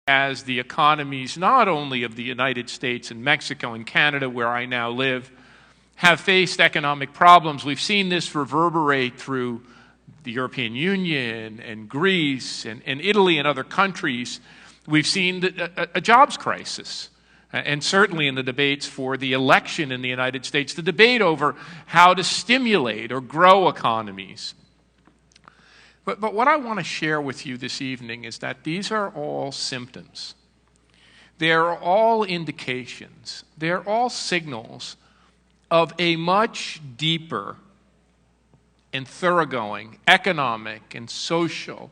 as the economies not only of the United States and Mexico and Canada, where I now live, have faced economic problems. We've seen this reverberate through the European Union and Greece and Italy and other countries. We've seen a jobs crisis. And certainly in the debates for the election in the United States, the debate over how to stimulate or grow economies. But what I want to share with you this evening is that these are all symptoms. They're all indications. They're all signals of a much deeper and thoroughgoing economic and social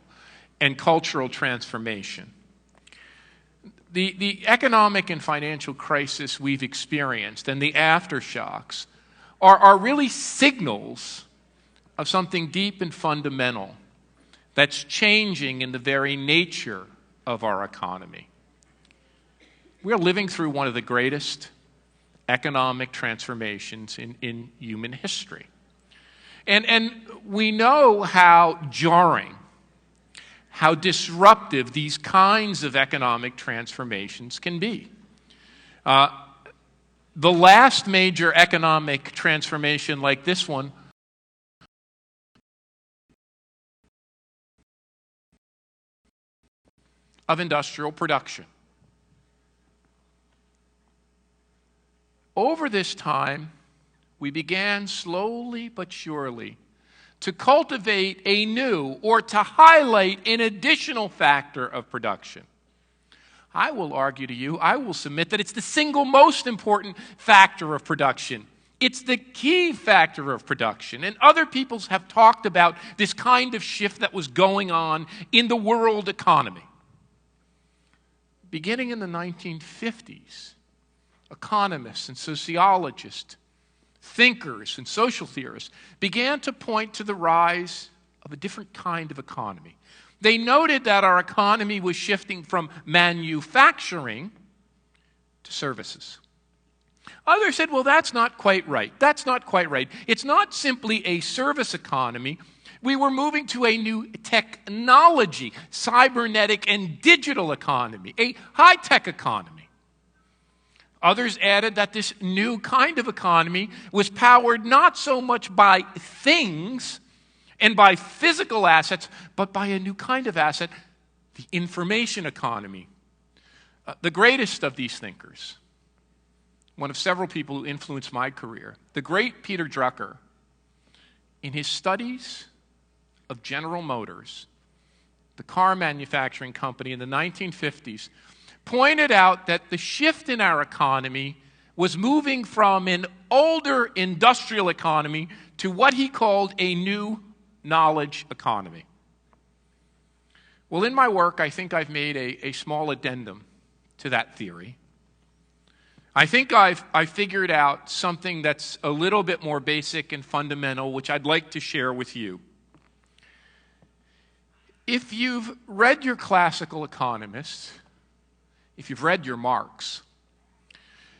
and cultural transformation. The economic and financial crisis we've experienced and the aftershocks are really signals of something deep and fundamental that's changing in the very nature of our economy. We're living through one of the greatest economic transformations in human history. And we know how jarring, how disruptive these kinds of economic transformations can be. The last major economic transformation like this one of industrial production. Over this time, we began slowly but surely to cultivate a new or to highlight an additional factor of production. I will argue to you, I will submit that it's the single most important factor of production. It's the key factor of production. And other peoples have talked about this kind of shift that was going on in the world economy. Beginning in the 1950s, economists and sociologists, thinkers and social theorists began to point to the rise of a different kind of economy. They noted that our economy was shifting from manufacturing to services. Others said, well, that's not quite right. That's not quite right. It's not simply a service economy. We were moving to a new technology, cybernetic and digital economy, a high-tech economy. Others added that this new kind of economy was powered not so much by things and by physical assets, but by a new kind of asset, the information economy. The greatest of these thinkers, one of several people who influenced my career, the great Peter Drucker, in his studies of General Motors, the car manufacturing company in the 1950s, pointed out that the shift in our economy was moving from an older industrial economy to what he called a new knowledge economy. Well, in my work, I think I've made a small addendum to that theory. I think I've figured out something that's a little bit more basic and fundamental, which I'd like to share with you. If you've read your classical economists, if you've read your Marx,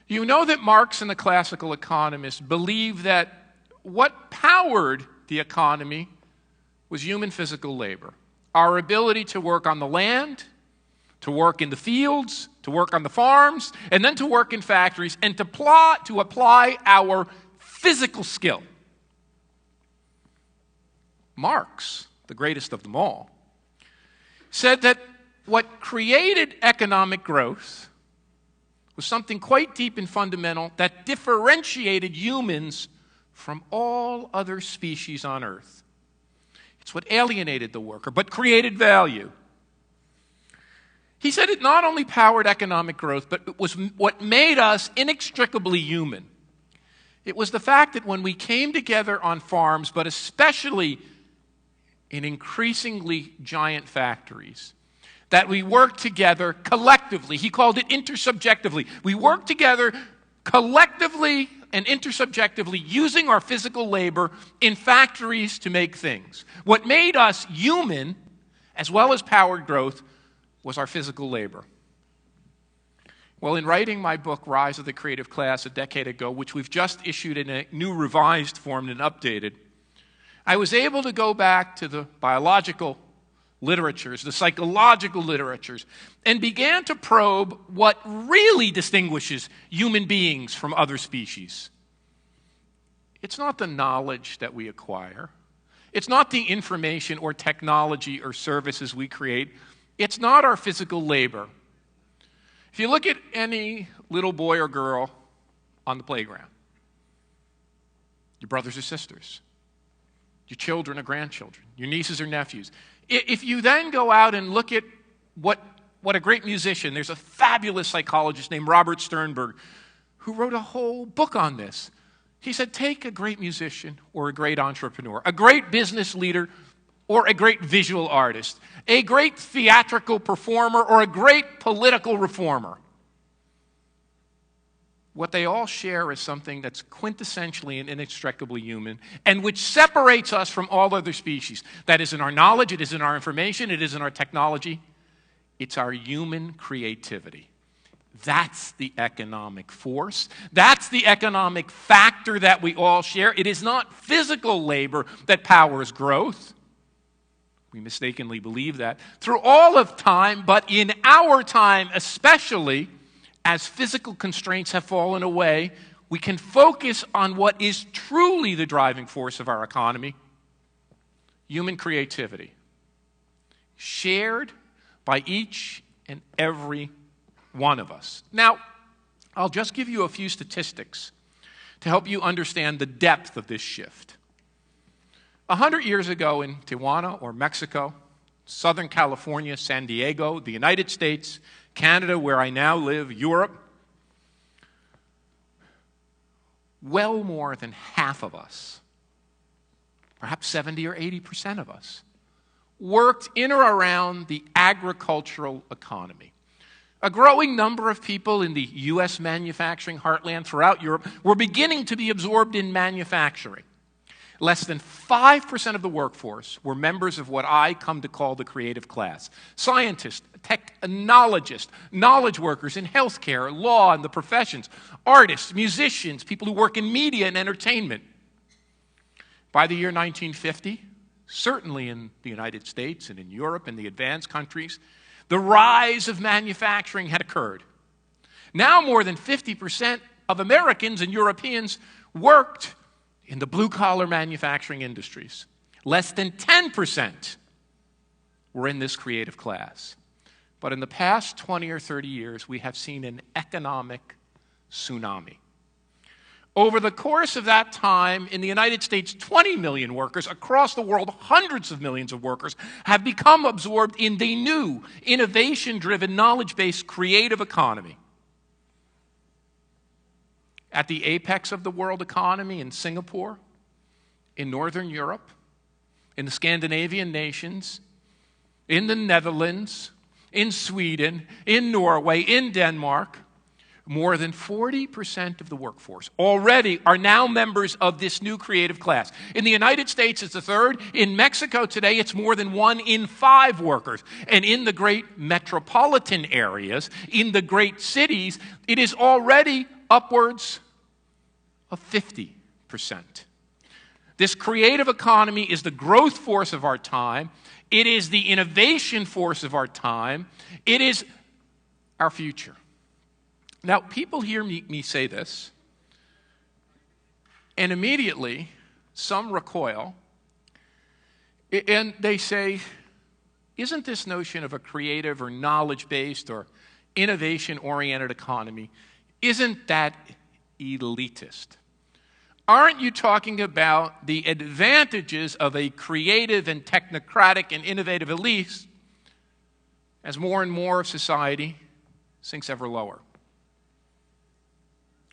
you know that Marx and the classical economists believed that what powered the economy was human physical labor. Our ability to work on the land, to work in the fields, to work on the farms, and then to work in factories, and to apply our physical skill. Marx, the greatest of them all, said that what created economic growth was something quite deep and fundamental that differentiated humans from all other species on Earth. It's what alienated the worker, but created value. He said it not only powered economic growth, but it was what made us inextricably human. It was the fact that when we came together on farms, but especially in increasingly giant factories, that we work together collectively. He called it intersubjectively. We work together collectively and intersubjectively using our physical labor in factories to make things. What made us human, as well as powered growth, was our physical labor. Well, in writing my book, Rise of the Creative Class, a decade ago, which we've just issued in a new revised form and updated, I was able to go back to the biological literatures, the psychological literatures, and began to probe what really distinguishes human beings from other species. It's not the knowledge that we acquire. It's not the information or technology or services we create. It's not our physical labor. If you look at any little boy or girl on the playground, your brothers or sisters, your children or grandchildren, your nieces or nephews, if you then go out and look at what a great musician, there's a fabulous psychologist named Robert Sternberg who wrote a whole book on this. He said, take a great musician or a great entrepreneur, a great business leader or a great visual artist, a great theatrical performer or a great political reformer. What they all share is something that's quintessentially and inextricably human and which separates us from all other species. That is in our knowledge, it is in our information, it is in our technology. It's our human creativity. That's the economic force. That's the economic factor that we all share. It is not physical labor that powers growth. We mistakenly believe that. Through all of time, but in our time especially, as physical constraints have fallen away, we can focus on what is truly the driving force of our economy: human creativity, shared by each and every one of us. Now, I'll just give you a few statistics to help you understand the depth of this shift. 100 years ago in Tijuana or Mexico, Southern California, San Diego, the United States, Canada, where I now live, Europe, well more than half of us, perhaps 70 or 80% of us, worked in or around the agricultural economy. A growing number of people in the U.S. manufacturing heartland throughout Europe were beginning to be absorbed in manufacturing. Less than 5% of the workforce were members of what I come to call the creative class: scientists, technologists, knowledge workers in healthcare, law, and the professions, artists, musicians, people who work in media and entertainment. By the year 1950, certainly in the United States and in Europe and the advanced countries, the rise of manufacturing had occurred. Now more than 50% of Americans and Europeans worked in the blue-collar manufacturing industries. Less than 10% were in this creative class. But in the past 20 or 30 years, we have seen an economic tsunami. Over the course of that time, in the United States, 20 million workers. Across the world, hundreds of millions of workers have become absorbed in the new, innovation-driven, knowledge-based creative economy. At the apex of the world economy in Singapore, in Northern Europe, in the Scandinavian nations, in the Netherlands, in Sweden, in Norway, in Denmark, more than 40% of the workforce already are now members of this new creative class. In the United States, it's a third. In Mexico today, it's more than 1 in 5 workers. And in the great metropolitan areas, in the great cities, it is already upwards of 50%. This creative economy is the growth force of our time. It is the innovation force of our time. It is our future. Now, people hear me say this, and immediately some recoil, and they say, isn't this notion of a creative or knowledge-based or innovation-oriented economy, isn't that elitist? Aren't you talking about the advantages of a creative and technocratic and innovative elite as more and more of society sinks ever lower?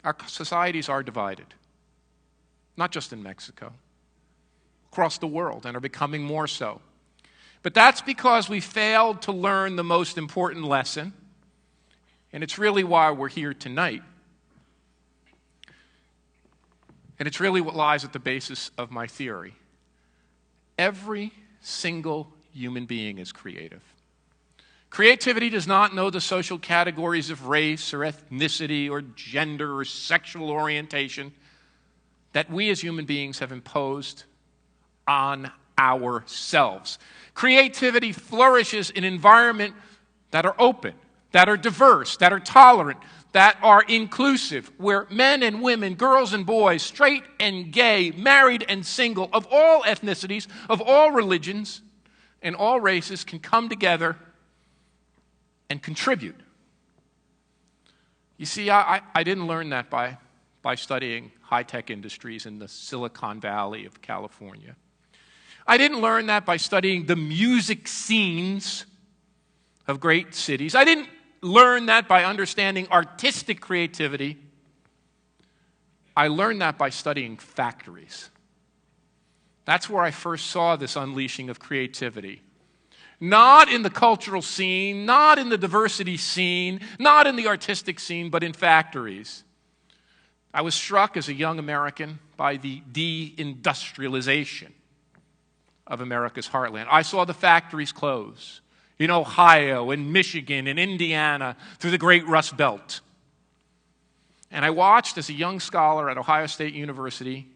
Our societies are divided, not just in Mexico, across the world, and are becoming more so. But that's because we failed to learn the most important lesson, and it's really why we're here tonight. And it's really what lies at the basis of my theory. Every single human being is creative. Creativity does not know the social categories of race or ethnicity or gender or sexual orientation that we as human beings have imposed on ourselves. Creativity flourishes in environments that are open, that are diverse, that are tolerant, that are inclusive, where men and women, girls and boys, straight and gay, married and single, of all ethnicities, of all religions, and all races can come together and contribute. You see, I didn't learn that by studying high-tech industries in the Silicon Valley of California. I didn't learn that by studying the music scenes of great cities. I didn't learn that by understanding artistic creativity. I learned that by studying factories. That's where I first saw this unleashing of creativity. Not in the cultural scene, not in the diversity scene, not in the artistic scene, but in factories. I was struck as a young American by the deindustrialization of America's heartland. I saw the factories close in Ohio and Michigan and Indiana through the Great Rust Belt. And I watched as a young scholar at Ohio State University,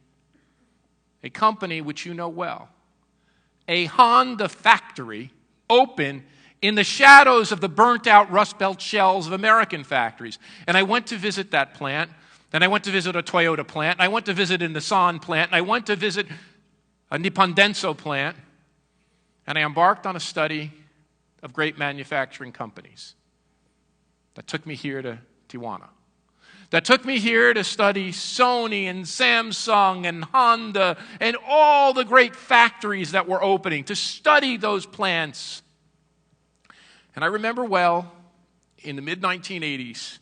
a company which you know well, a Honda factory open in the shadows of the burnt-out Rust Belt shells of American factories. And I went to visit that plant, and I went to visit a Toyota plant, and I went to visit a Nissan plant, and I went to visit a Nippon Denso plant, and I embarked on a study of great manufacturing companies. That took me here to Tijuana. That took me here to study Sony and Samsung and Honda and all the great factories that were opening, to study those plants. And I remember well, in the mid-1980s,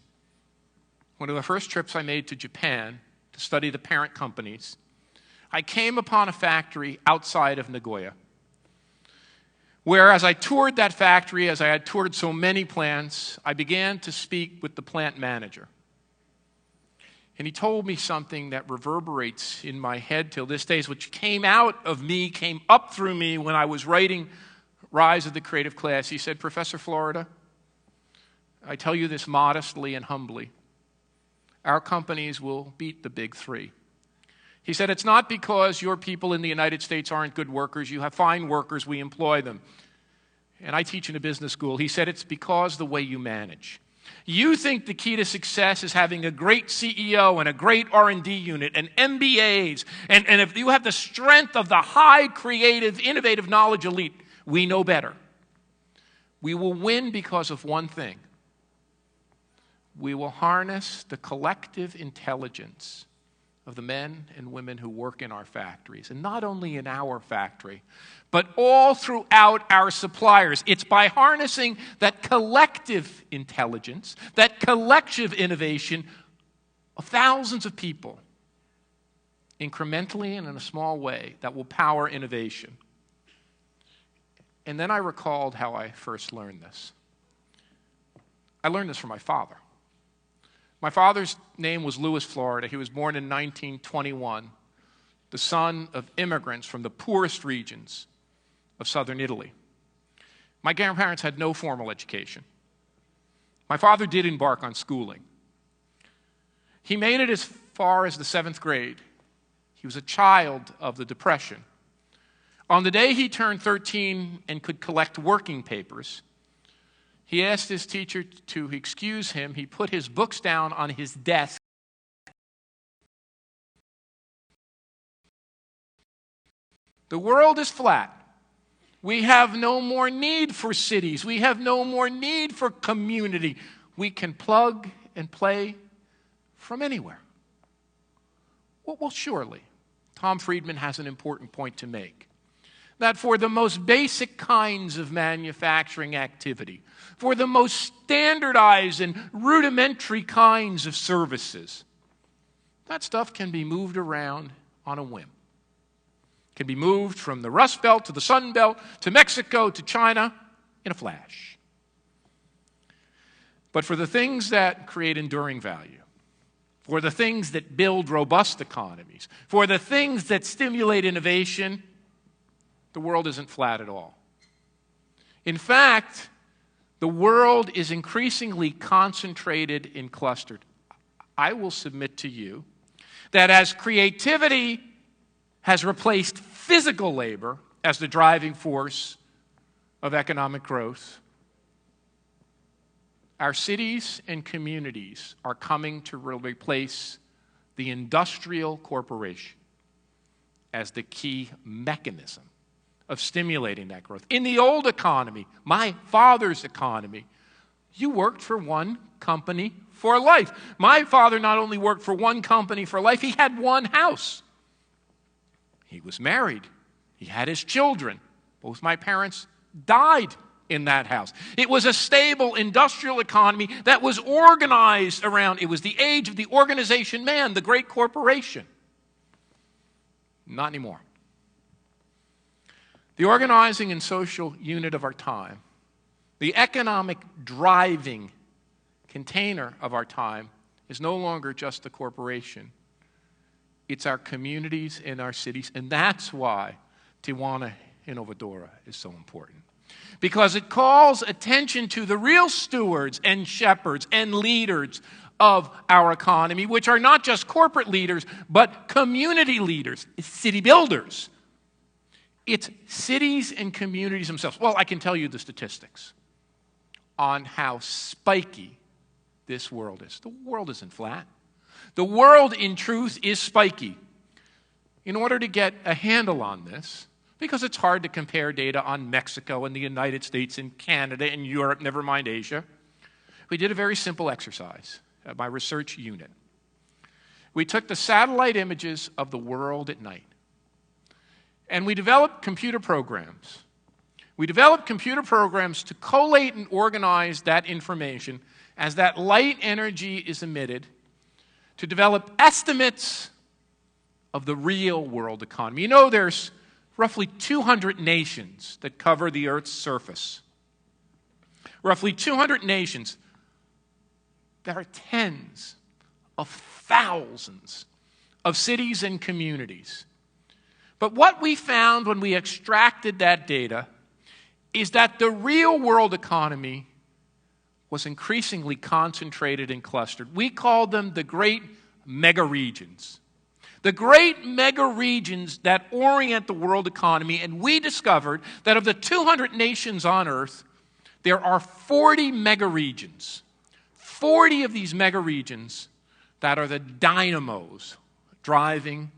one of the first trips I made to Japan to study the parent companies, I came upon a factory outside of Nagoya, where as I toured that factory, as I had toured so many plants, I began to speak with the plant manager. And he told me something that reverberates in my head till this day, which came out of me, came up through me when I was writing Rise of the Creative Class. He said, "Professor Florida, I tell you this modestly and humbly. Our companies will beat the big three." He said, "It's not because your people in the United States aren't good workers. You have fine workers. We employ them. And I teach in a business school." He said, "It's because the way you manage. You think the key to success is having a great CEO and a great R&D unit and MBAs, and if you have the strength of the high, creative, innovative knowledge elite, we know better. We will win because of one thing. We will harness the collective intelligence of the men and women who work in our factories, and not only in our factory, but all throughout our suppliers. It's by harnessing that collective intelligence, that collective innovation of thousands of people, incrementally and in a small way, that will power innovation." And then I recalled how I first learned this. I learned this from my father. My father's name was Louis Florida. He was born in 1921, the son of immigrants from the poorest regions of southern Italy. My grandparents had no formal education. My father did embark on schooling. He made it as far as the 7th grade. He was a child of the Depression. On the day he turned 13 and could collect working papers, he asked his teacher to excuse him. He put his books down on his desk. The world is flat. We have no more need for cities. We have no more need for community. We can plug and play from anywhere. Well, surely, Tom Friedman has an important point to make. That for the most basic kinds of manufacturing activity, for the most standardized and rudimentary kinds of services, that stuff can be moved around on a whim. It can be moved from the Rust Belt to the Sun Belt to Mexico to China in a flash. But for the things that create enduring value, for the things that build robust economies, for the things that stimulate innovation, the world isn't flat at all. In fact, the world is increasingly concentrated and clustered. I will submit to you that as creativity has replaced physical labor as the driving force of economic growth, our cities and communities are coming to replace the industrial corporation as the key mechanism of stimulating that growth. In the old economy, my father's economy, you worked for one company for life. My father not only worked for one company for life, he had one house. He was married. He had his children. Both my parents died in that house. It was a stable industrial economy that was organized around, it was the age of the organization man, the great corporation. Not anymore. The organizing and social unit of our time, the economic driving container of our time, is no longer just the corporation. It's our communities and our cities, and that's why Tijuana Innovadora is so important. Because it calls attention to the real stewards and shepherds and leaders of our economy, which are not just corporate leaders, but community leaders, city builders. It's cities and communities themselves. Well, I can tell you the statistics on how spiky this world is. The world isn't flat. The world, in truth, is spiky. In order to get a handle on this, because it's hard to compare data on Mexico and the United States and Canada and Europe, never mind Asia, we did a very simple exercise at my research unit. We took the satellite images of the world at night, and we developed computer programs. We developed computer programs to collate and organize that information as that light energy is emitted to develop estimates of the real world economy. You know, there's roughly 200 nations that cover the Earth's surface. Roughly 200 nations. There are tens of thousands of cities and communities. But what we found when we extracted that data is that the real world economy was increasingly concentrated and clustered. We called them the great mega-regions. The great mega-regions that orient the world economy, and we discovered that of the 200 nations on Earth, there are 40 mega-regions. 40 of these mega-regions that are the dynamos driving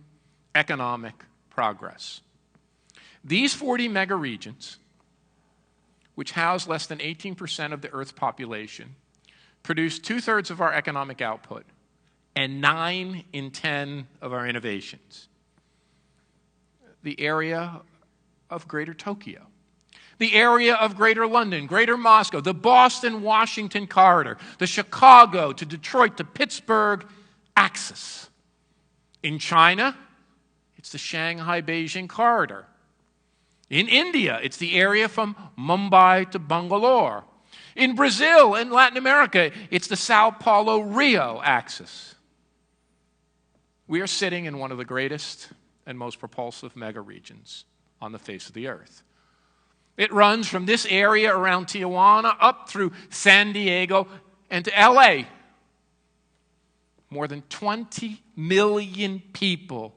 economic progress. These 40 mega-regions, which house less than 18% of the Earth's population, produce 2/3 of our economic output and 9 in 10 of our innovations. The area of Greater Tokyo, the area of Greater London, Greater Moscow, the Boston-Washington corridor, the Chicago to Detroit to Pittsburgh axis. In China, it's the Shanghai-Beijing corridor. In India, it's the area from Mumbai to Bangalore. In Brazil and Latin America, it's the Sao Paulo-Rio axis. We are sitting in one of the greatest and most propulsive mega-regions on the face of the earth. It runs from this area around Tijuana up through San Diego and to LA. More than 20 million people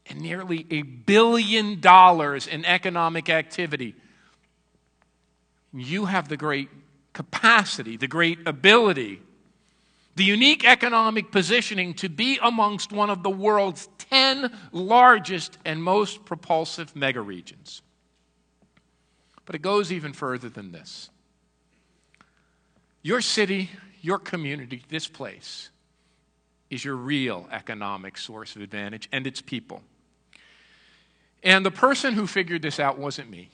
and nearly $1 billion in economic activity. You have the great capacity, the great ability, the unique economic positioning to be amongst one of the world's 10 largest and most propulsive mega-regions. But it goes even further than this. Your city, your community, this place is your real economic source of advantage, and its people. And the person who figured this out wasn't me.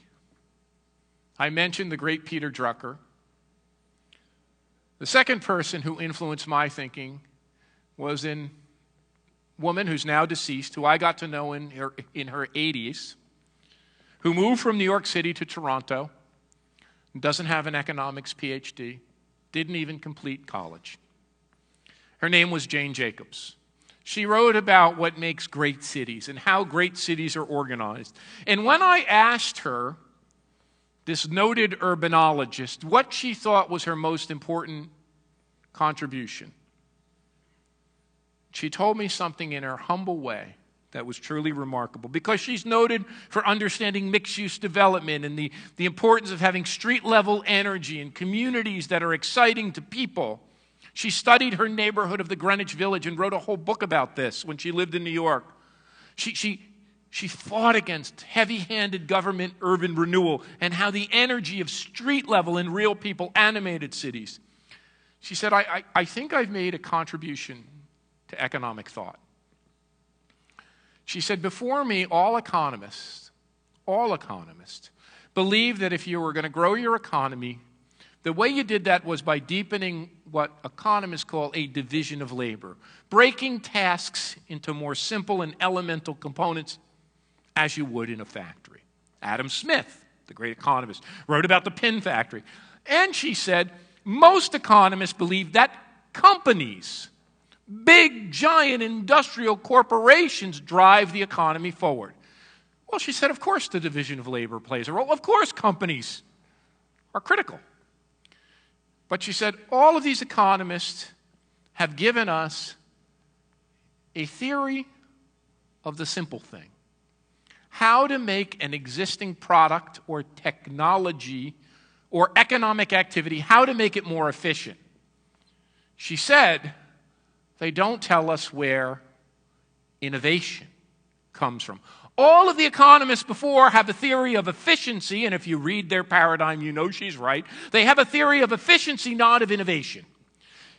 I mentioned the great Peter Drucker. The second person who influenced my thinking was a woman who's now deceased, who I got to know in her 80s, who moved from New York City to Toronto, doesn't have an economics PhD, didn't even complete college. Her name was Jane Jacobs. She wrote about what makes great cities and how great cities are organized. And when I asked her, this noted urbanologist, what she thought was her most important contribution, she told me something in her humble way that was truly remarkable, because she's noted for understanding mixed-use development and the importance of having street-level energy and communities that are exciting to people. She studied her neighborhood of the Greenwich Village and wrote a whole book about this when she lived in New York. She fought against heavy-handed government urban renewal and how the energy of street-level and real people animated cities. She said, I think I've made a contribution to economic thought. She said, before me, all economists believed that if you were going to grow your economy, the way you did that was by deepening what economists call a division of labor, breaking tasks into more simple and elemental components as you would in a factory. Adam Smith, the great economist, wrote about the pin factory. And she said, most economists believe that companies, big, giant industrial corporations, drive the economy forward. Well, she said, of course the division of labor plays a role. Of course companies are critical. But she said, all of these economists have given us a theory of the simple thing. How to make an existing product or technology or economic activity, how to make it more efficient. She said, they don't tell us where innovation comes from. All of the economists before have a theory of efficiency, and if you read their paradigm, you know she's right. They have a theory of efficiency, not of innovation.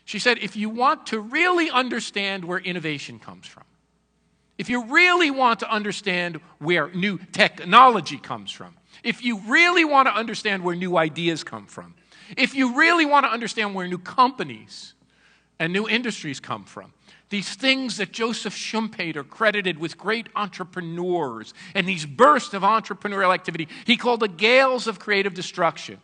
She said, if you want to really understand where innovation comes from, if you really want to understand where new technology comes from, if you really want to understand where new ideas come from, if you really want to understand where new companies and new industries come from, these things that Joseph Schumpeter credited with great entrepreneurs and these bursts of entrepreneurial activity, he called the gales of creative destruction.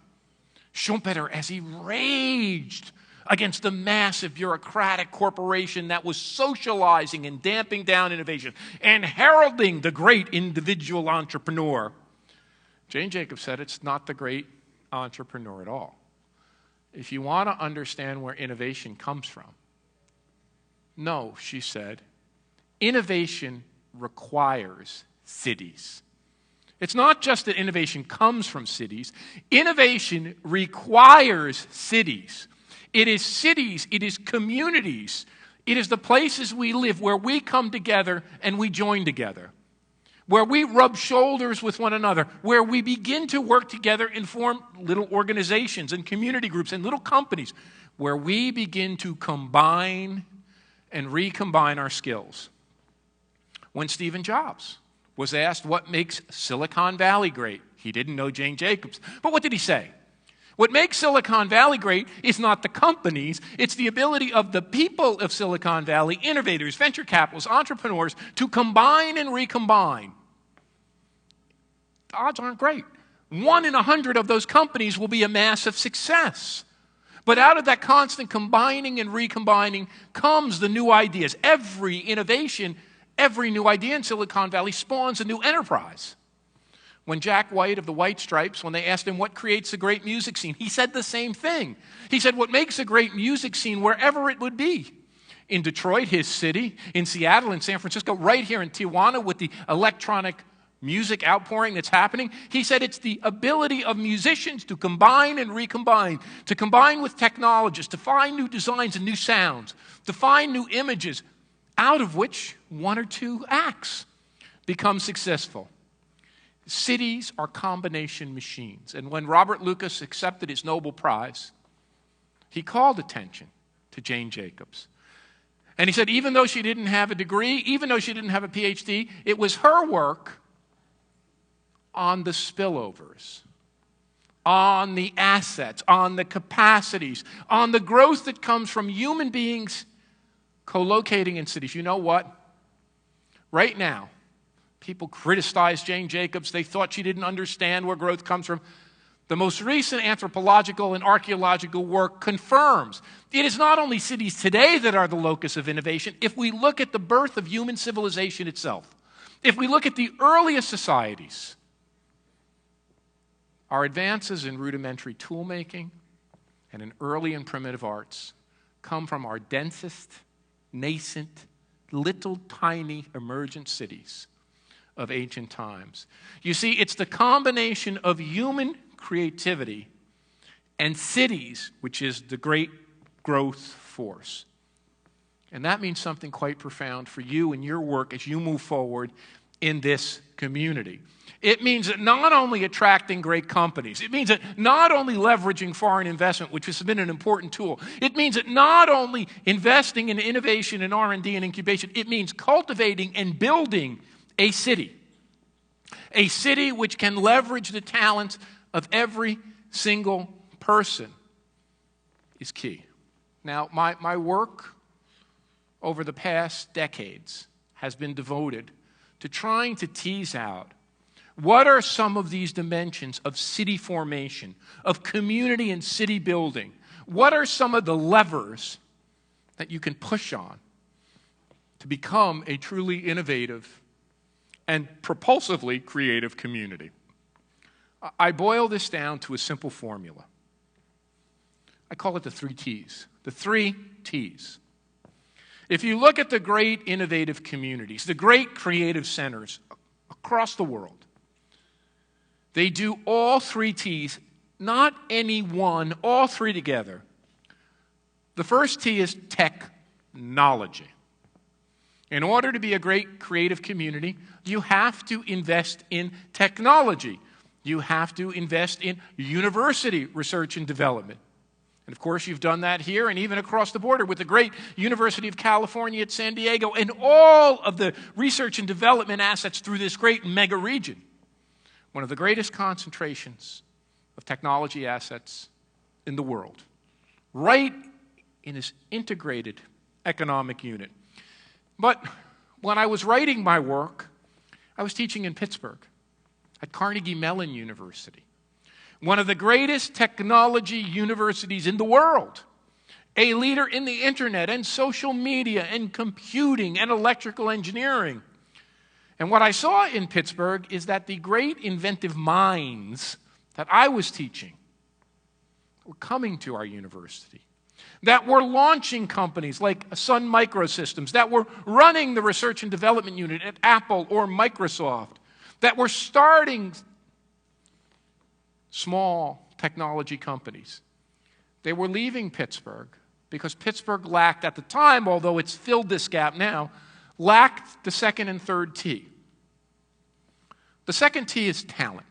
Schumpeter, as he raged against the massive bureaucratic corporation that was socializing and damping down innovation and heralding the great individual entrepreneur, Jane Jacobs said it's not the great entrepreneur at all. If you want to understand where innovation comes from, no, she said, innovation requires cities. It's not just that innovation comes from cities. Innovation requires cities. It is cities, it is communities, it is the places we live where we come together and we join together, where we rub shoulders with one another, where we begin to work together and form little organizations and community groups and little companies, where we begin to combine and recombine our skills. When Stephen Jobs was asked what makes Silicon Valley great, he didn't know Jane Jacobs. But what did he say? What makes Silicon Valley great is not the companies, it's the ability of the people of Silicon Valley, innovators, venture capitalists, entrepreneurs, to combine and recombine. The odds aren't great. 1 in 100 of those companies will be a massive success. But out of that constant combining and recombining comes the new ideas. Every innovation, every new idea in Silicon Valley spawns a new enterprise. When Jack White of the White Stripes, when they asked him what creates a great music scene, he said the same thing. He said what makes a great music scene wherever it would be. In Detroit, his city, in Seattle, in San Francisco, right here in Tijuana with the electronic music outpouring that's happening. He said it's the ability of musicians to combine and recombine, to combine with technologists, to find new designs and new sounds, to find new images, out of which 1 or 2 acts become successful. Cities are combination machines. And when Robert Lucas accepted his Nobel Prize, he called attention to Jane Jacobs. And he said even though she didn't have a degree, even though she didn't have a PhD, it was her work on the spillovers, on the assets, on the capacities, on the growth that comes from human beings co-locating in cities. You know what? Right now, people criticize Jane Jacobs. They thought she didn't understand where growth comes from. The most recent anthropological and archaeological work confirms it is not only cities today that are the locus of innovation. If we look at the birth of human civilization itself, if we look at the earliest societies, our advances in rudimentary tool-making and in early and primitive arts come from our densest, nascent little tiny emergent cities of ancient times. You see, it's the combination of human creativity and cities which is the great growth force. And that means something quite profound for you and your work as you move forward in this community. It means that not only attracting great companies, it means that not only leveraging foreign investment, which has been an important tool, it means that not only investing in innovation and R&D and incubation, it means cultivating and building a city which can leverage the talents of every single person is key. Now, my work over the past decades has been devoted to trying to tease out what are some of these dimensions of city formation, of community and city building? What are some of the levers that you can push on to become a truly innovative and propulsively creative community? I boil this down to a simple formula. I call it the 3 T's. The 3 T's. If you look at the great innovative communities, the great creative centers across the world, they do all 3 T's, not any one, all 3 together. The first T is technology. In order to be a great creative community, you have to invest in technology. You have to invest in university research and development. And of course, you've done that here and even across the border with the great University of California at San Diego and all of the research and development assets through this great mega region. One of the greatest concentrations of technology assets in the world, right in this integrated economic unit. But when I was writing my work, I was teaching in Pittsburgh at Carnegie Mellon University, one of the greatest technology universities in the world, a leader in the internet and social media and computing and electrical engineering. And what I saw in Pittsburgh is that the great inventive minds that I was teaching were coming to our university, that were launching companies like Sun Microsystems, that were running the research and development unit at Apple or Microsoft, that were starting small technology companies. They were leaving Pittsburgh because Pittsburgh lacked, at the time, although it's filled this gap now, lacked the second and third T. The second T is talent.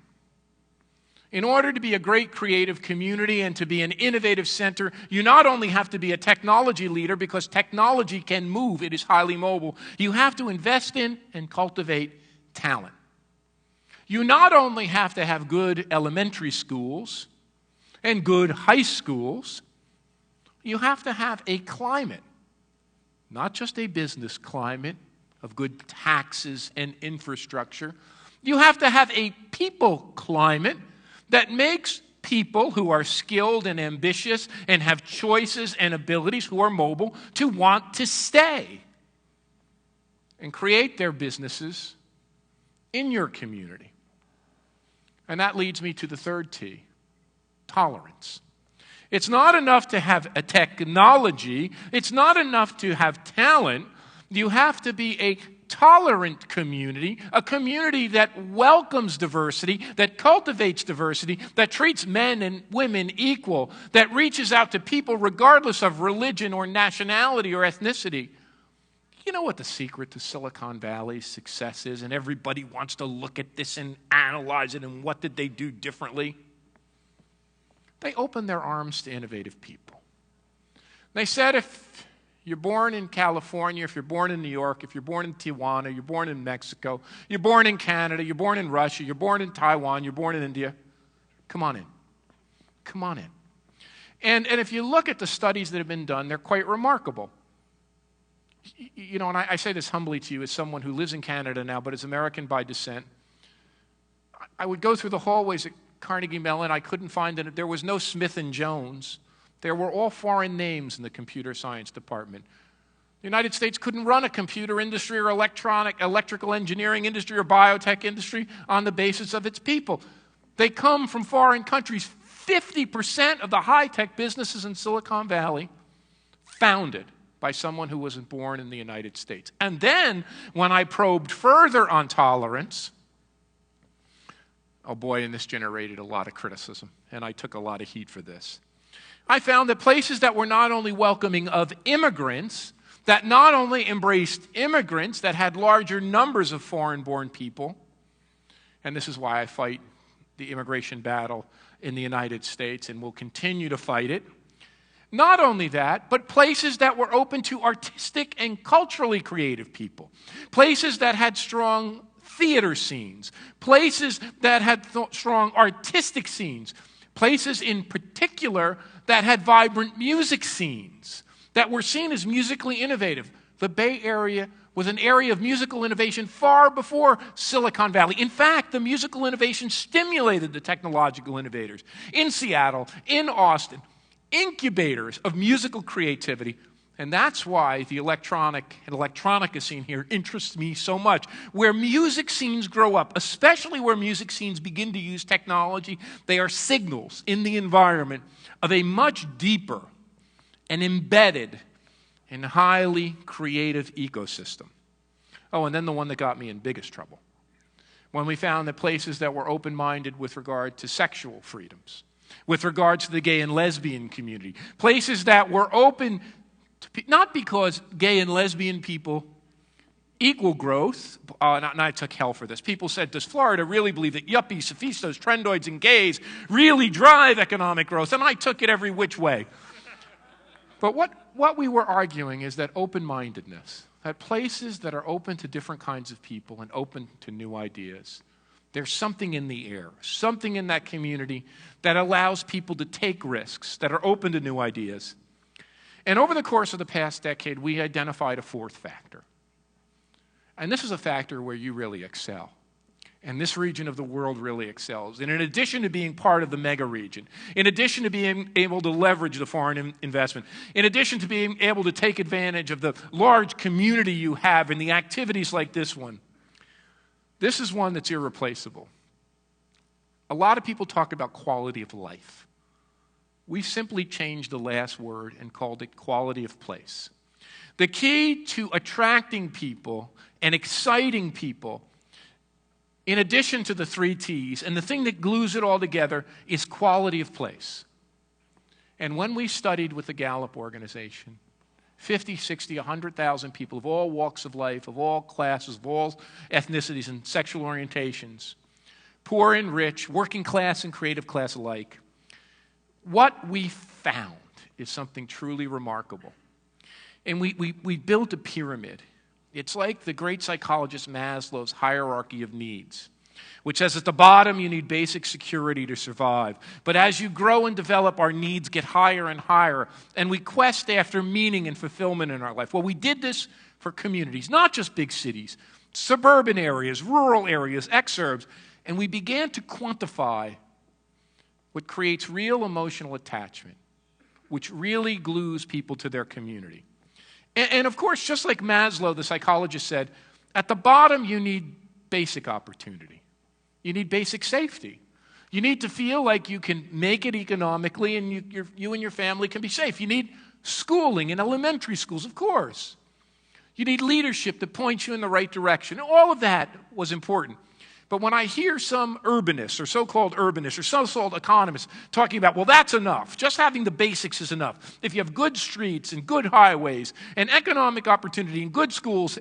In order to be a great creative community and to be an innovative center, you not only have to be a technology leader because technology can move, it is highly mobile, you have to invest in and cultivate talent. You not only have to have good elementary schools and good high schools, you have to have a climate, not just a business climate of good taxes and infrastructure. You have to have a people climate that makes people who are skilled and ambitious and have choices and abilities, who are mobile, to want to stay and create their businesses in your community. And that leads me to the third T, tolerance. It's not enough to have a technology. It's not enough to have talent. You have to be a tolerant community, a community that welcomes diversity, that cultivates diversity, that treats men and women equal, that reaches out to people regardless of religion or nationality or ethnicity. You know what the secret to Silicon Valley's success is, and everybody wants to look at this and analyze it, and what did they do differently? They opened their arms to innovative people. They said if you're born in California, if you're born in New York, if you're born in Tijuana, you're born in Mexico, you're born in Canada, you're born in Russia, you're born in Taiwan, you're born in India, come on in. Come on in. And if you look at the studies that have been done, they're quite remarkable. You know, and I say this humbly to you as someone who lives in Canada now, but is American by descent. I would go through the hallways at Carnegie Mellon. I couldn't find it. There was no Smith & Jones. There were all foreign names in the computer science department. The United States couldn't run a computer industry or electrical engineering industry or biotech industry on the basis of its people. They come from foreign countries. 50% of the high-tech businesses in Silicon Valley founded by someone who wasn't born in the United States. And then, when I probed further on tolerance, oh boy, and this generated a lot of criticism, and I took a lot of heat for this. I found that places that were not only welcoming of immigrants, that not only embraced immigrants, that had larger numbers of foreign-born people, and this is why I fight the immigration battle in the United States and will continue to fight it. Not only that, but places that were open to artistic and culturally creative people. Places that had strong theater scenes. Places that had strong artistic scenes. Places in particular that had vibrant music scenes, that were seen as musically innovative. The Bay Area was an area of musical innovation far before Silicon Valley. In fact, the musical innovation stimulated the technological innovators. In Seattle, in Austin, incubators of musical creativity. And that's why the electronica scene here interests me so much. Where music scenes grow up, especially where music scenes begin to use technology, they are signals in the environment of a much deeper and embedded and highly creative ecosystem. Oh, and then the one that got me in biggest trouble. When we found that places that were open-minded with regard to sexual freedoms, with regard to the gay and lesbian community, places that were open to, not because gay and lesbian people equal growth, and I took hell for this. People said, does Florida really believe that yuppies, sophistos, trendoids, and gays really drive economic growth? And I took it every which way. But what we were arguing is that open-mindedness, that places that are open to different kinds of people and open to new ideas, there's something in the air, something in that community that allows people to take risks, that are open to new ideas. And over the course of the past decade, we identified a fourth factor. And this is a factor where you really excel. And this region of the world really excels. And in addition to being part of the mega region, in addition to being able to leverage the foreign investment, in addition to being able to take advantage of the large community you have and the activities like this one, this is one that's irreplaceable. A lot of people talk about quality of life. We simply changed the last word and called it quality of place. The key to attracting people and exciting people, in addition to the 3 T's, and the thing that glues it all together, is quality of place. And when we studied with the Gallup organization, 50, 60, 100,000 people of all walks of life, of all classes, of all ethnicities and sexual orientations, poor and rich, working class and creative class alike, what we found is something truly remarkable. And we built a pyramid. It's like the great psychologist Maslow's hierarchy of needs, which says at the bottom you need basic security to survive. But as you grow and develop, our needs get higher and higher, and we quest after meaning and fulfillment in our life. Well, we did this for communities, not just big cities, suburban areas, rural areas, exurbs, and we began to quantify what creates real emotional attachment, which really glues people to their community. And of course, just like Maslow, the psychologist, said, at the bottom you need basic opportunity. You need basic safety. You need to feel like you can make it economically and you and your family can be safe. You need schooling in elementary schools, of course. You need leadership that points you in the right direction. All of that was important. But when I hear some urbanists or so-called urbanists or so-called economists talking about, well, that's enough. Just having the basics is enough. If you have good streets and good highways and economic opportunity and good schools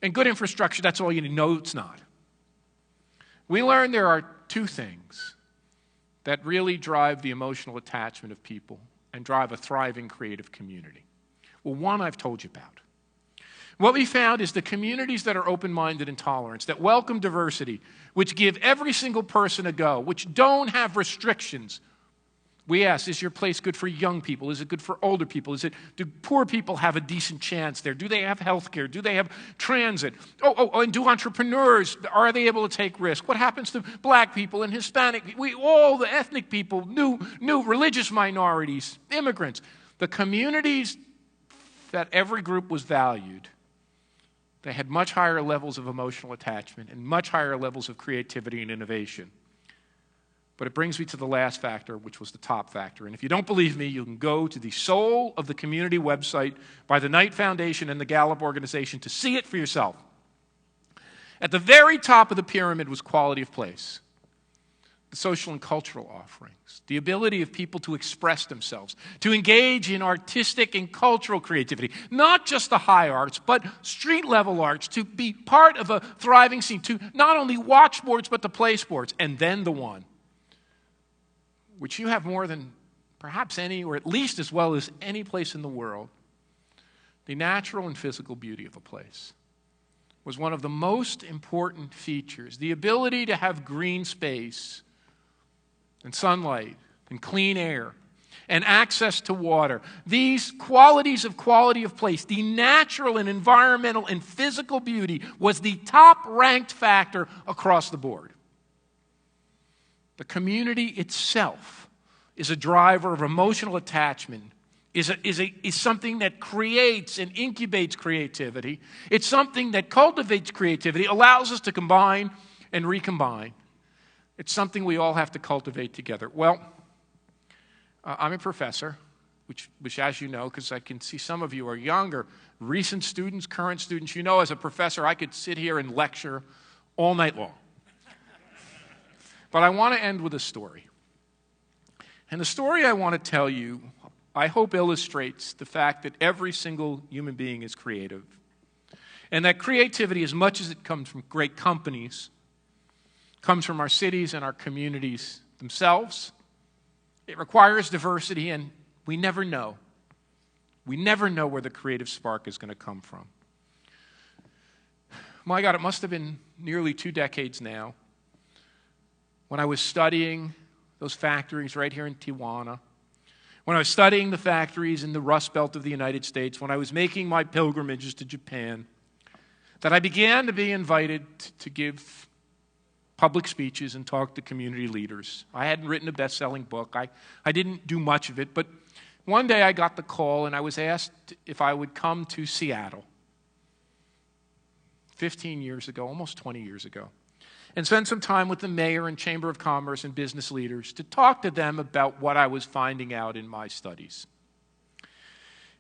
and good infrastructure, that's all you need. No, it's not. We learned there are 2 things that really drive the emotional attachment of people and drive a thriving creative community. Well, one I've told you about. What we found is the communities that are open-minded and tolerant, that welcome diversity, which give every single person a go, which don't have restrictions. We ask, is your place good for young people? Is it good for older people? Do poor people have a decent chance there? Do they have health care? Do they have transit? And do entrepreneurs, are they able to take risk? What happens to black people and Hispanic, all the ethnic people, new religious minorities, immigrants? The communities that every group was valued, they had much higher levels of emotional attachment and much higher levels of creativity and innovation. But it brings me to the last factor, which was the top factor. And if you don't believe me, you can go to the Soul of the Community website by the Knight Foundation and the Gallup organization to see it for yourself. At the very top of the pyramid was quality of place, the social and cultural offerings, the ability of people to express themselves, to engage in artistic and cultural creativity, not just the high arts, but street-level arts, to be part of a thriving scene, to not only watch sports, but to play sports. And then the one, which you have more than perhaps any, or at least as well as any place in the world, the natural and physical beauty of a place, was one of the most important features. The ability to have green space and sunlight and clean air and access to water. These qualities of quality of place, the natural and environmental and physical beauty, was the top-ranked factor across the board. The community itself is a driver of emotional attachment, is something that creates and incubates creativity. It's something that cultivates creativity, allows us to combine and recombine. It's something we all have to cultivate together. Well, I'm a professor, which as you know, because I can see some of you are younger, recent students, current students, you know as a professor I could sit here and lecture all night long. But I want to end with a story. And the story I want to tell you, I hope, illustrates the fact that every single human being is creative. And that creativity, as much as it comes from great companies, comes from our cities and our communities themselves. It requires diversity, and we never know. We never know where the creative spark is going to come from. My God, it must have been nearly 2 decades now when I was studying those factories right here in Tijuana, when I was studying the factories in the Rust Belt of the United States, when I was making my pilgrimages to Japan, that I began to be invited to give public speeches and talk to community leaders. I hadn't written a best-selling book. I didn't do much of it, but one day I got the call and I was asked if I would come to Seattle 15 years ago, almost 20 years ago, and spend some time with the mayor and Chamber of Commerce and business leaders to talk to them about what I was finding out in my studies.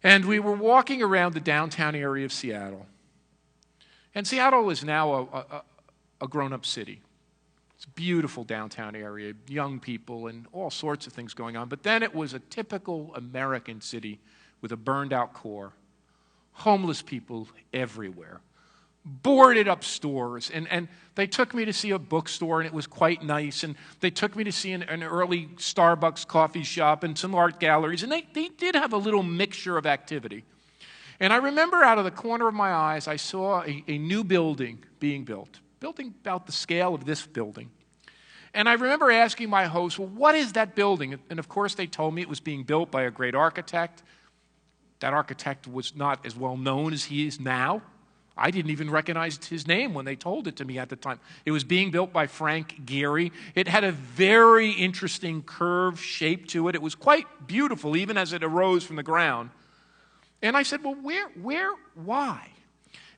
And we were walking around the downtown area of Seattle. And Seattle is now a grown-up city. It's a beautiful downtown area, young people and all sorts of things going on. But then it was a typical American city with a burned-out core, homeless people everywhere, boarded up stores, and they took me to see a bookstore, and it was quite nice, and they took me to see an early Starbucks coffee shop and some art galleries, and they did have a little mixture of activity. And I remember out of the corner of my eyes, I saw a new building being built, building about the scale of this building. And I remember asking my host, well, what is that building? And of course they told me it was being built by a great architect. That architect was not as well known as he is now. I didn't even recognize his name when they told it to me at the time. It was being built by Frank Gehry. It had a very interesting curved shape to it. It was quite beautiful, even as it arose from the ground. And I said, well, why?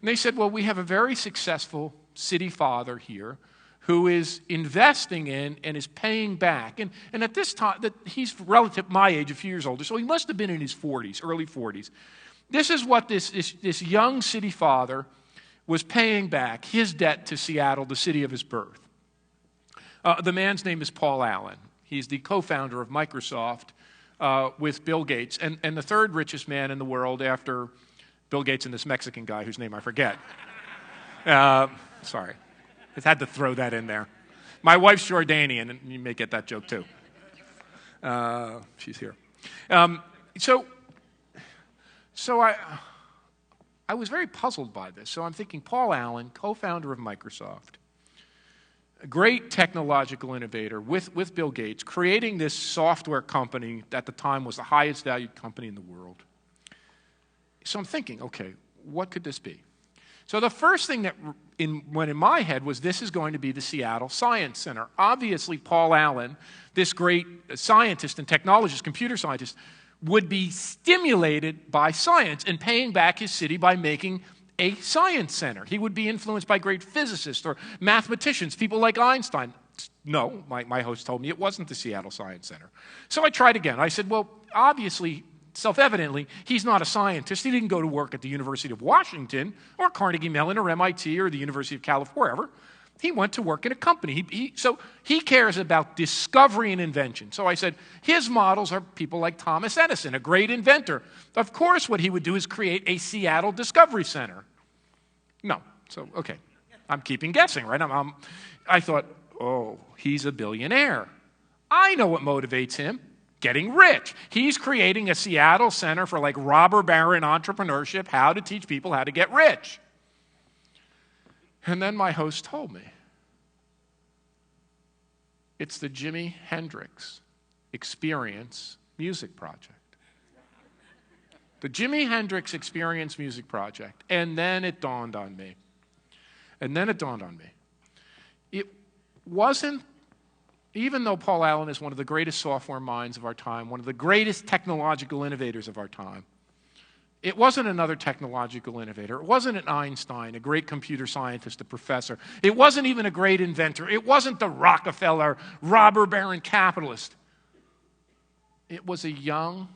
And they said, well, we have a very successful city father here who is investing in and is paying back. And at this time, he's relative my age, a few years older, so he must have been in his 40s, early 40s. This is what this young city father was paying back, his debt to Seattle, the city of his birth. The man's name is Paul Allen. He's the co-founder of Microsoft with Bill Gates, and the third richest man in the world after Bill Gates and this Mexican guy whose name I forget. Sorry. I had to throw that in there. My wife's Jordanian, and you may get that joke too. She's here. So I was very puzzled by this. So I'm thinking, Paul Allen, co-founder of Microsoft, a great technological innovator with Bill Gates, creating this software company that at the time was the highest valued company in the world. So I'm thinking, okay, what could this be? So the first thing that went in my head was this is going to be the Seattle Science Center. Obviously, Paul Allen, this great scientist and technologist, computer scientist, would be stimulated by science and paying back his city by making a science center. He would be influenced by great physicists or mathematicians, people like Einstein. No, my host told me it wasn't the Seattle Science Center. So I tried again. I said, well, obviously, self-evidently, he's not a scientist. He didn't go to work at the University of Washington or Carnegie Mellon or MIT or the University of California, wherever. He went to work in a company. So he cares about discovery and invention. So I said, his models are people like Thomas Edison, a great inventor. Of course, what he would do is create a Seattle Discovery Center. No. So, okay. I'm keeping guessing, right? I thought, oh, he's a billionaire. I know what motivates him. Getting rich. He's creating a Seattle Center for like robber baron entrepreneurship, how to teach people how to get rich. And then my host told me, it's the Jimi Hendrix Experience Music Project. The Jimi Hendrix Experience Music Project. And then it dawned on me. It wasn't, even though Paul Allen is one of the greatest software minds of our time, one of the greatest technological innovators of our time, it wasn't another technological innovator. It wasn't an Einstein, a great computer scientist, a professor. It wasn't even a great inventor. It wasn't the Rockefeller, robber baron capitalist. It was a young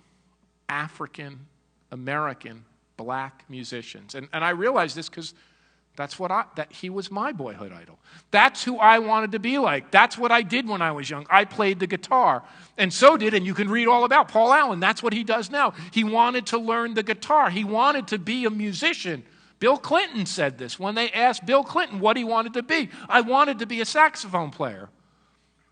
African American black musician. And I realized this because he was my boyhood idol. That's who I wanted to be like. That's what I did when I was young. I played the guitar. And so did, and you can read all about Paul Allen. That's what he does now. He wanted to learn the guitar. He wanted to be a musician. Bill Clinton said this when they asked Bill Clinton what he wanted to be. I wanted to be a saxophone player.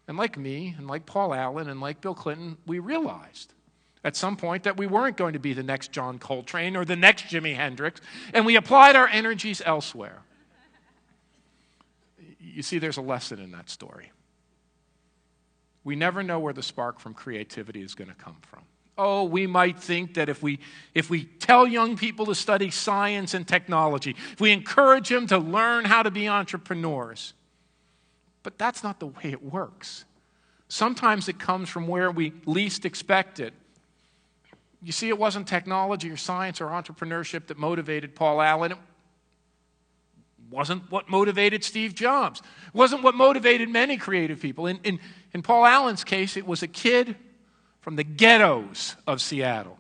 And like me, and like Paul Allen, and like Bill Clinton, we realized at some point that we weren't going to be the next John Coltrane or the next Jimi Hendrix, and we applied our energies elsewhere. You see, there's a lesson in that story. We never know where the spark from creativity is going to come from. Oh, we might think that if we tell young people to study science and technology, if we encourage them to learn how to be entrepreneurs, but that's not the way it works. Sometimes it comes from where we least expect it. You see, it wasn't technology or science or entrepreneurship that motivated Paul Allen. It wasn't what motivated Steve Jobs. It wasn't what motivated many creative people. In Paul Allen's case, it was a kid from the ghettos of Seattle.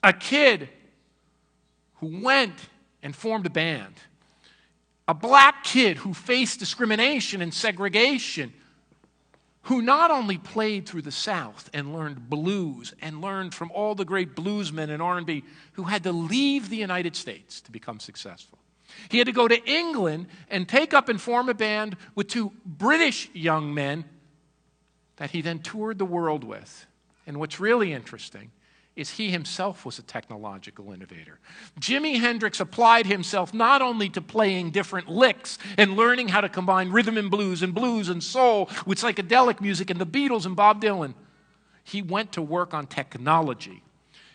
A kid who went and formed a band. A black kid who faced discrimination and segregation, who not only played through the South and learned blues and learned from all the great bluesmen and R&B, who had to leave the United States to become successful. He had to go to England and take up and form a band with two British young men that he then toured the world with. And what's really interesting is he himself was a technological innovator. Jimi Hendrix applied himself not only to playing different licks and learning how to combine rhythm and blues and soul with psychedelic music and the Beatles and Bob Dylan. He went to work on technology.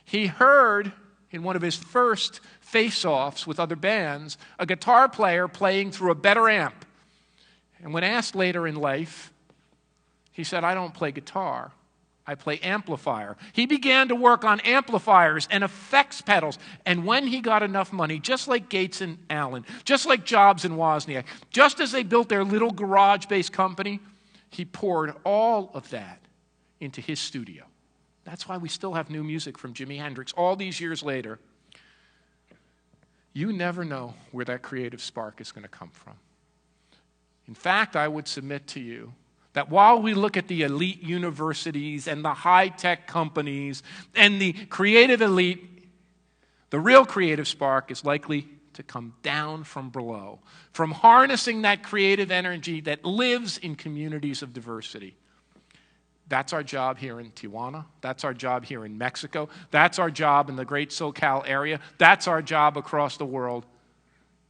He heard in one of his first face-offs with other bands a guitar player playing through a better amp. And when asked later in life, he said, "I don't play guitar. I play amplifier." He began to work on amplifiers and effects pedals. And when he got enough money, just like Gates and Allen, just like Jobs and Wozniak, just as they built their little garage-based company, he poured all of that into his studio. That's why we still have new music from Jimi Hendrix all these years later. You never know where that creative spark is going to come from. In fact, I would submit to you that while we look at the elite universities and the high-tech companies and the creative elite, the real creative spark is likely to come down from below, from harnessing that creative energy that lives in communities of diversity. That's our job here in Tijuana. That's our job here in Mexico. That's our job in the great SoCal area. That's our job across the world.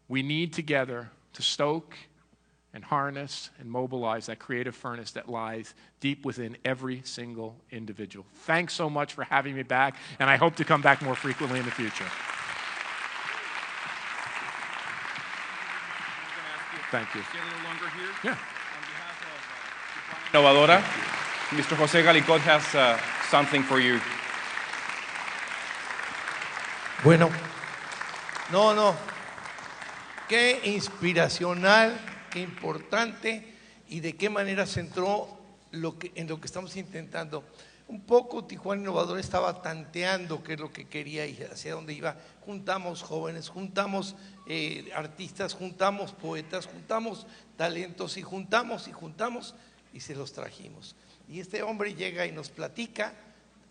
We need together to stoke and harness and mobilize that creative furnace that lies deep within every single individual. Thanks so much for having me back, and I hope to come back more frequently in the future. Thank you. Yeah. Innovadora, Mr. Jose Galicot has something for you. Bueno, no, qué inspiracional, qué importante y de qué manera centró en lo que estamos intentando. Un poco Tijuana Innovadora estaba tanteando qué es lo que quería y hacia dónde iba. Juntamos jóvenes, juntamos artistas, juntamos poetas, juntamos talentos y juntamos y se los trajimos. Y este hombre llega y nos platica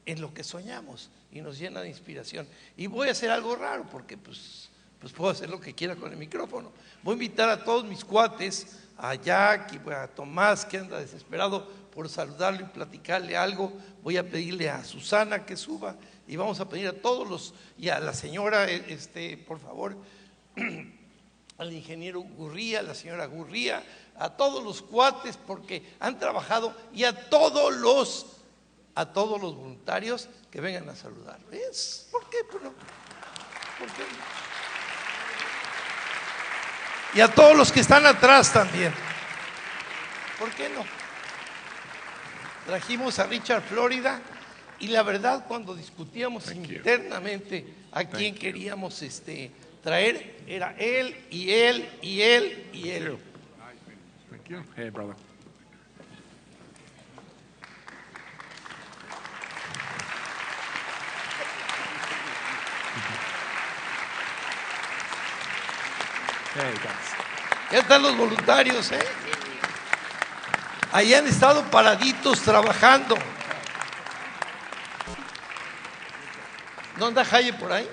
en lo que soñamos y nos llena de inspiración. Y voy a hacer algo raro porque pues puedo hacer lo que quiera con el micrófono. Voy a invitar a todos mis cuates, a Jack y a Tomás, que anda desesperado por saludarlo y platicarle algo. Voy a pedirle a Susana que suba y vamos a pedir a todos los, y a la señora, por favor, al ingeniero Gurría, a la señora Gurría, a todos los cuates porque han trabajado, y a todos los voluntarios que vengan a saludar. ¿Ves? ¿Por qué? ¿Por qué? Y a todos los que están atrás también. ¿Por qué no? Trajimos a Richard Florida y la verdad cuando discutíamos internamente a quién queríamos traer, era él y él y él y él. Thank you. Hey, brother. Hey, guys. Ya están los voluntarios, ¿eh? Ahí han estado paraditos trabajando. ¿No anda Jaye por ahí?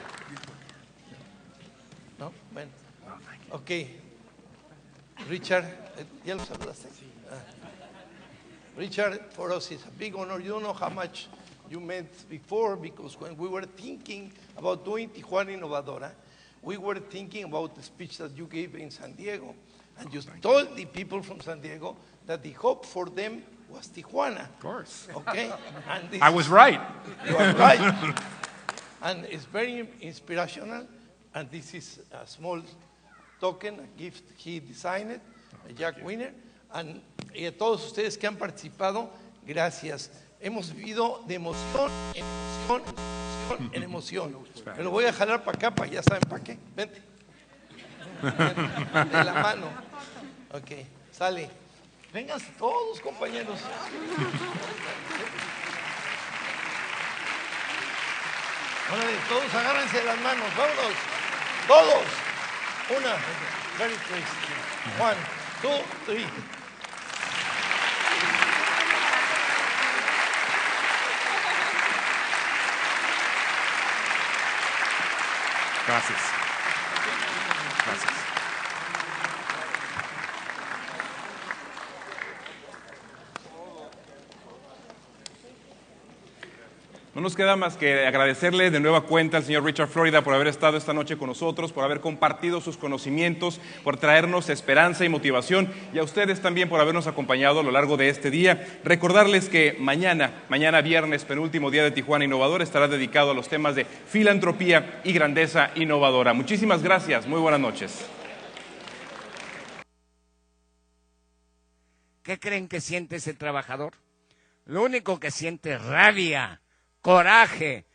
No, bueno. Ok. Richard, ¿ya lo saludaste? Richard, for us it's a big honor. You don't know how much you meant before, because when we were thinking about doing Tijuana Innovadora, we were thinking about the speech that you gave in San Diego. And you told the people from San Diego that the hope for them was Tijuana. Of course. Okay? And I was right. You are right. And it's very inspirational. And this is a small token, a gift he designed, a Jack Winner. And a todos ustedes que han participado, gracias. Hemos vivido de emoción en emoción en emoción. Me lo voy a jalar para acá, ya saben para qué. Vente. De la mano. Ok, sale. Vengan todos, compañeros. Órale, todos agárrense de las manos, vámonos. Todos. Una. Very crazy. 1, 2, 3. Gracias. Gracias. No nos queda más que agradecerle de nueva cuenta al señor Richard Florida por haber estado esta noche con nosotros, por haber compartido sus conocimientos, por traernos esperanza y motivación, y a ustedes también por habernos acompañado a lo largo de este día. Recordarles que mañana viernes, penúltimo día de Tijuana Innovadora, estará dedicado a los temas de filantropía y grandeza innovadora. Muchísimas gracias, muy buenas noches. ¿Qué creen que siente ese trabajador? Lo único que siente es rabia, coraje,